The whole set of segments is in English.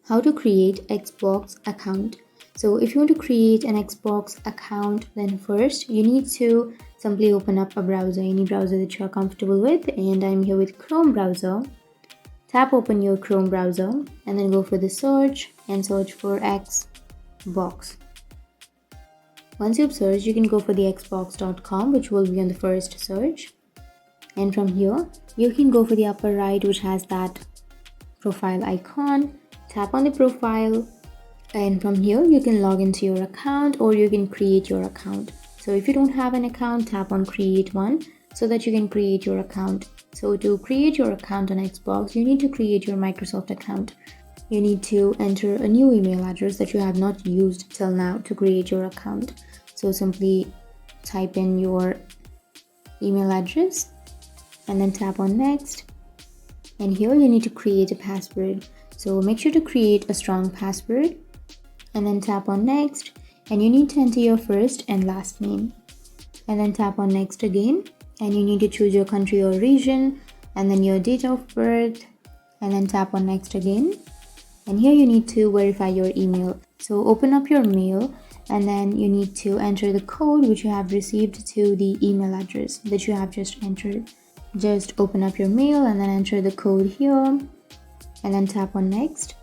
How to create Xbox account. So if you want to create an Xbox account, then first you need to simply open up a browser, any browser that you are comfortable with, and I'm here with Chrome browser. Tap open your Chrome browser and then go for the search and search for Xbox. Once you've searched, you can go for the xbox.com, which will be on the first search. And from here, you can go for the upper right, which has that profile icon. Tap on the profile, and from here you can log into your account or you can create your account. So if you don't have an account, tap on create one so that you can create your account. So to create your account on Xbox, you need to create your Microsoft account. You need to enter a new email address that you have not used till now to create your account. So simply type in your email address and then tap on next. And here you need to create a password. So make sure to create a strong password and then tap on next. And you need to enter your first and last name. And then tap on next again. And you need to choose your country or region and then your date of birth. And then tap on next again. And here you need to verify your email. So open up your mail and then you need to enter the code which you have received to the email address that you have just entered. Just open up your mail and then enter the code here and then tap on next,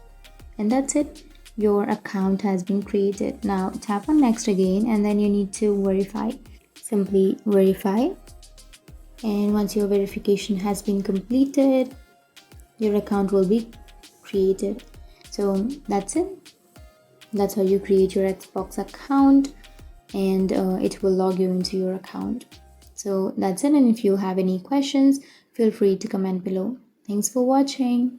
and that's it. Your account has been created. Now tap on next again and then you need to verify. Simply verify, and once your verification has been completed, your account will be created. So that's it. That's how you create your Xbox account, and it will log you into your account. So that's it, and if you have any questions, feel free to comment below. Thanks for watching.